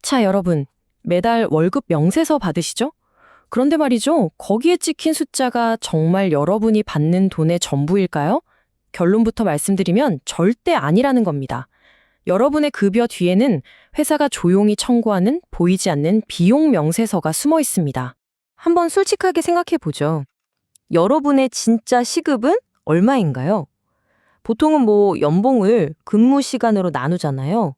자, 여러분. 매달 월급 명세서 받으시죠? 그런데 말이죠. 거기에 찍힌 숫자가 정말 여러분이 받는 돈의 전부일까요? 결론부터 말씀드리면 절대 아니라는 겁니다. 여러분의 급여 뒤에는 회사가 조용히 청구하는 보이지 않는 비용 명세서가 숨어 있습니다. 한번 솔직하게 생각해 보죠. 여러분의 진짜 시급은 얼마인가요? 보통은 연봉을 근무 시간으로 나누잖아요.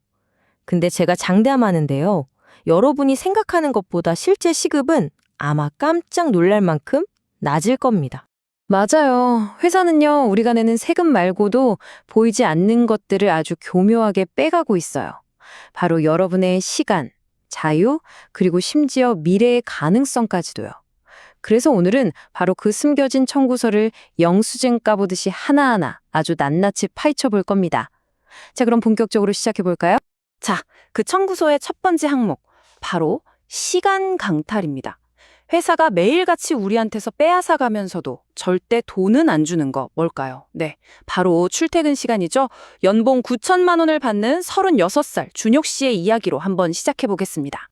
근데 제가 장담하는데요. 여러분이 생각하는 것보다 실제 시급은 아마 깜짝 놀랄 만큼 낮을 겁니다. 맞아요. 회사는요, 우리가 내는 세금 말고도 보이지 않는 것들을 아주 교묘하게 빼가고 있어요. 바로 여러분의 시간, 자유, 그리고 심지어 미래의 가능성까지도요. 그래서 오늘은 바로 그 숨겨진 청구서를 영수증 까보듯이 하나하나 아주 낱낱이 파헤쳐 볼 겁니다. 자, 그럼 본격적으로 시작해 볼까요? 자, 그 청구서의 첫 번째 항목, 바로 시간 강탈입니다. 회사가 매일같이 우리한테서 빼앗아가면서도 절대 돈은 안 주는 거 뭘까요? 네, 바로 출퇴근 시간이죠. 연봉 9천만 원을 받는 36살 준혁 씨의 이야기로 한번 시작해 보겠습니다.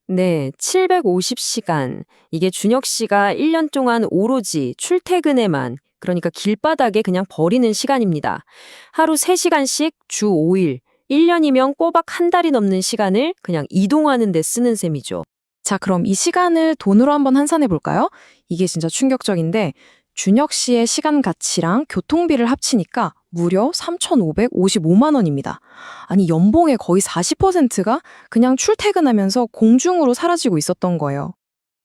네, 750시간. 이게 준혁 씨가 1년 동안 오로지 출퇴근에만, 그러니까 길바닥에 그냥 버리는 시간입니다. 하루 3시간씩 주 5일, 1년이면 꼬박 한 달이 넘는 시간을 그냥 이동하는 데 쓰는 셈이죠. 자, 그럼 이 시간을 돈으로 한번 환산해 볼까요? 이게 진짜 충격적인데 준혁 씨의 시간 가치랑 교통비를 합치니까 무려 3,555만 원입니다. 아니, 연봉의 거의 40%가 그냥 출퇴근하면서 공중으로 사라지고 있었던 거예요.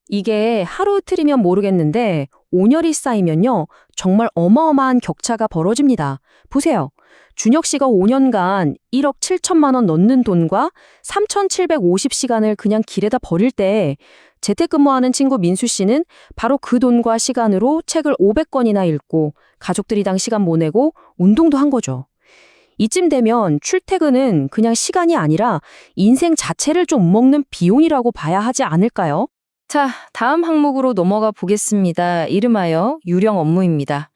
이게 하루 이틀이면 모르겠는데 5년이 쌓이면요, 정말 어마어마한 격차가 벌어집니다. 보세요. 준혁 씨가 5년간 1억 7천만 원 넣는 돈과 3,750시간을 그냥 길에다 버릴 때 재택근무하는 친구 민수 씨는 바로 그 돈과 시간으로 책을 500권이나 읽고 가족들이랑 시간 보내고 운동도 한 거죠. 이쯤 되면 출퇴근은 그냥 시간이 아니라 인생 자체를 좀 먹는 비용이라고 봐야 하지 않을까요? 자, 다음 항목으로 넘어가 보겠습니다. 이름하여 유령 업무입니다.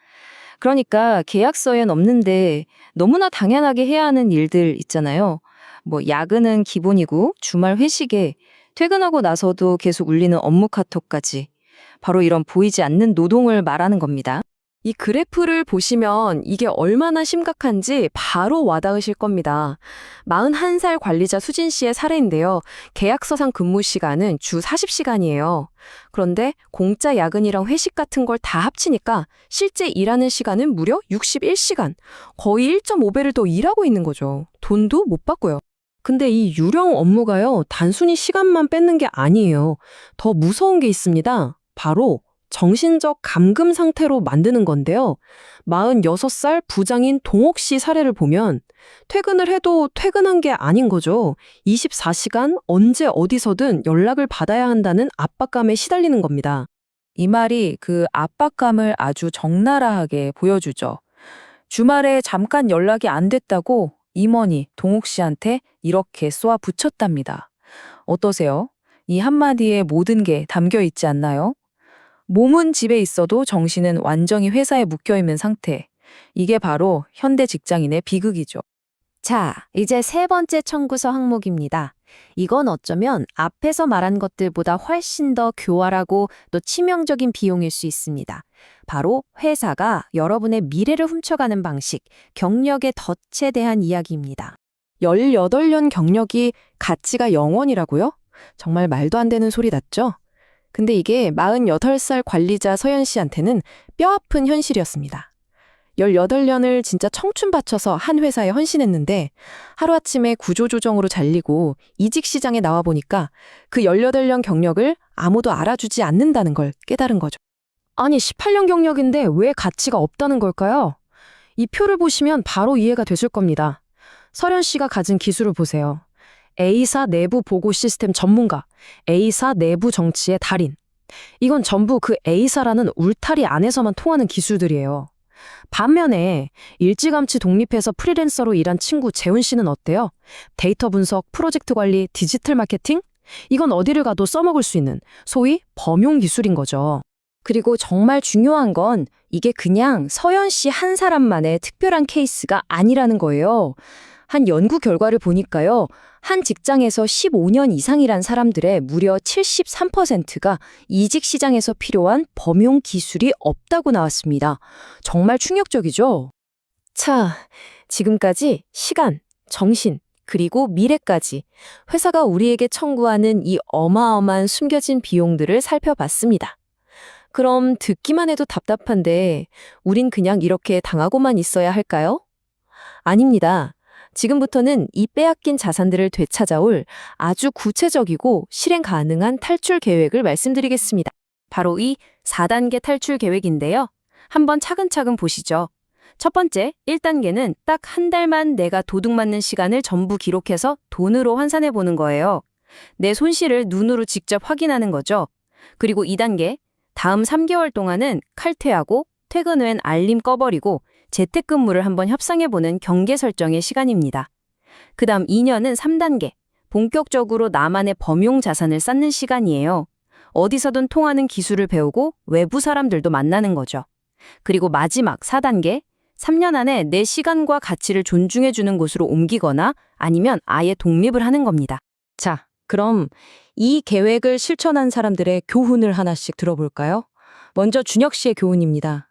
그러니까 계약서엔 없는데 너무나 당연하게 해야 하는 일들 있잖아요. 야근은 기본이고 주말 회식에 퇴근하고 나서도 계속 울리는 업무 카톡까지. 바로 이런 보이지 않는 노동을 말하는 겁니다. 이 그래프를 보시면 이게 얼마나 심각한지 바로 와닿으실 겁니다. 41살 관리자 수진 씨의 사례인데요. 계약서상 근무 시간은 주 40시간이에요. 그런데 공짜 야근이랑 회식 같은 걸 다 합치니까 실제 일하는 시간은 무려 61시간. 거의 1.5배를 더 일하고 있는 거죠. 돈도 못 받고요. 근데 이 유령 업무가요, 단순히 시간만 뺏는 게 아니에요. 더 무서운 게 있습니다. 바로 정신적 감금 상태로 만드는 건데요. 46살 부장인 동옥 씨 사례를 보면 퇴근을 해도 퇴근한 게 아닌 거죠. 24시간 언제 어디서든 연락을 받아야 한다는 압박감에 시달리는 겁니다. 이 말이 그 압박감을 아주 적나라하게 보여주죠. 주말에 잠깐 연락이 안 됐다고 임원이 동옥 씨한테 이렇게 쏘아 붙였답니다. 어떠세요? 이 한마디에 모든 게 담겨 있지 않나요? 몸은 집에 있어도 정신은 완전히 회사에 묵혀있는 상태. 이게 바로 현대 직장인의 비극이죠. 자, 이제 세 번째 청구서 항목입니다. 이건 어쩌면 앞에서 말한 것들보다 훨씬 더 교활하고 또 치명적인 비용일 수 있습니다. 바로 회사가 여러분의 미래를 훔쳐가는 방식, 경력의 덫에 대한 이야기입니다. 18년 경력이 가치가 0원이라고요? 정말 말도 안 되는 소리 같죠? 근데 이게 48살 관리자 서연 씨한테는 뼈아픈 현실이었습니다. 18년을 진짜 청춘 바쳐서 한 회사에 헌신했는데 하루아침에 구조조정으로 잘리고 이직 시장에 나와보니까 그 18년 경력을 아무도 알아주지 않는다는 걸 깨달은 거죠. 아니, 18년 경력인데 왜 가치가 없다는 걸까요? 이 표를 보시면 바로 이해가 되실 겁니다. 서연 씨가 가진 기술을 보세요. A사 내부 보고 시스템 전문가, A사 내부 정치의 달인. 이건 전부 그 A사라는 울타리 안에서만 통하는 기술들이에요. 반면에 일찌감치 독립해서 프리랜서로 일한 친구 재훈 씨는 어때요? 데이터 분석, 프로젝트 관리, 디지털 마케팅? 이건 어디를 가도 써먹을 수 있는 소위 범용 기술인 거죠. 그리고 정말 중요한 건 이게 그냥 서연 씨 한 사람만의 특별한 케이스가 아니라는 거예요. 한 연구 결과를 보니까요. 한 직장에서 15년 이상이란 사람들의 무려 73%가 이직 시장에서 필요한 범용 기술이 없다고 나왔습니다. 정말 충격적이죠? 자, 지금까지 시간, 정신, 그리고 미래까지 회사가 우리에게 청구하는 이 어마어마한 숨겨진 비용들을 살펴봤습니다. 그럼 듣기만 해도 답답한데 우린 그냥 이렇게 당하고만 있어야 할까요? 아닙니다. 지금부터는 이 빼앗긴 자산들을 되찾아올 아주 구체적이고 실행 가능한 탈출 계획을 말씀드리겠습니다. 바로 이 4단계 탈출 계획인데요. 한번 차근차근 보시죠. 첫 번째, 1단계는 딱 한 달만 내가 도둑 맞는 시간을 전부 기록해서 돈으로 환산해 보는 거예요. 내 손실을 눈으로 직접 확인하는 거죠. 그리고 2단계, 다음 3개월 동안은 칼퇴하고 퇴근 후엔 알림 꺼버리고 재택근무를 한번 협상해보는 경계 설정의 시간입니다. 그 다음 2년은 3단계, 본격적으로 나만의 범용 자산을 쌓는 시간이에요. 어디서든 통하는 기술을 배우고 외부 사람들도 만나는 거죠. 그리고 마지막 4단계, 3년 안에 내 시간과 가치를 존중해주는 곳으로 옮기거나 아니면 아예 독립을 하는 겁니다. 자, 그럼 이 계획을 실천한 사람들의 교훈을 하나씩 들어볼까요? 먼저 준혁 씨의 교훈입니다.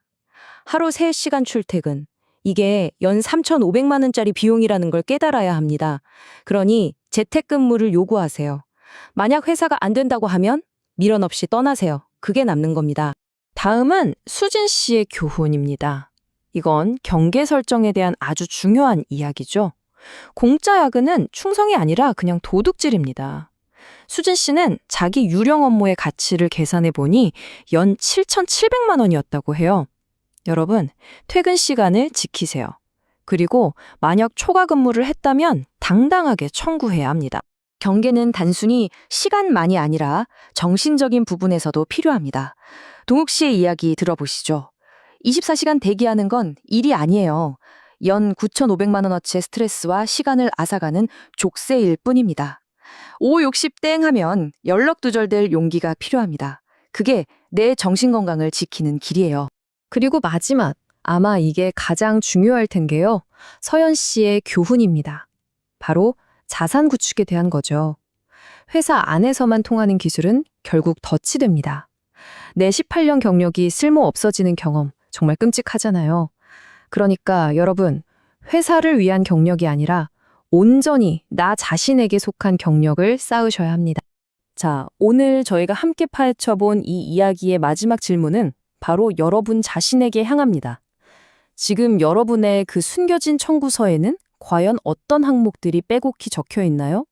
하루 3시간 출퇴근. 이게 연 3,500만 원짜리 비용이라는 걸 깨달아야 합니다. 그러니 재택근무를 요구하세요. 만약 회사가 안 된다고 하면 미련 없이 떠나세요. 그게 남는 겁니다. 다음은 수진 씨의 교훈입니다. 이건 경계 설정에 대한 아주 중요한 이야기죠. 공짜 야근은 충성이 아니라 그냥 도둑질입니다. 수진 씨는 자기 유령 업무의 가치를 계산해 보니 연 7,700만 원이었다고 해요. 여러분, 퇴근 시간을 지키세요. 그리고 만약 초과 근무를 했다면 당당하게 청구해야 합니다. 경계는 단순히 시간만이 아니라 정신적인 부분에서도 필요합니다. 동욱 씨의 이야기 들어보시죠. 24시간 대기하는 건 일이 아니에요. 연 9,500만 원어치의 스트레스와 시간을 앗아가는 족쇄일 뿐입니다. 5, 60땡 하면 연락두절될 용기가 필요합니다. 그게 내 정신건강을 지키는 길이에요. 그리고 마지막, 아마 이게 가장 중요할 텐데요. 서연 씨의 교훈입니다. 바로 자산 구축에 대한 거죠. 회사 안에서만 통하는 기술은 결국 덫이 됩니다. 내 18년 경력이 쓸모 없어지는 경험, 정말 끔찍하잖아요. 그러니까 여러분, 회사를 위한 경력이 아니라 온전히 나 자신에게 속한 경력을 쌓으셔야 합니다. 자, 오늘 저희가 함께 파헤쳐본 이 이야기의 마지막 질문은 바로 여러분 자신에게 향합니다. 지금 여러분의 그 숨겨진 청구서에는 과연 어떤 항목들이 빼곡히 적혀 있나요?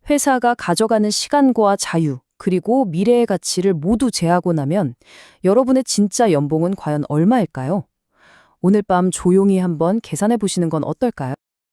회사가 가져가는 시간과 자유, 그리고 미래의 가치를 모두 제하고 나면 여러분의 진짜 연봉은 과연 얼마일까요? 오늘 밤 조용히 한번 계산해 보시는 건 어떨까요?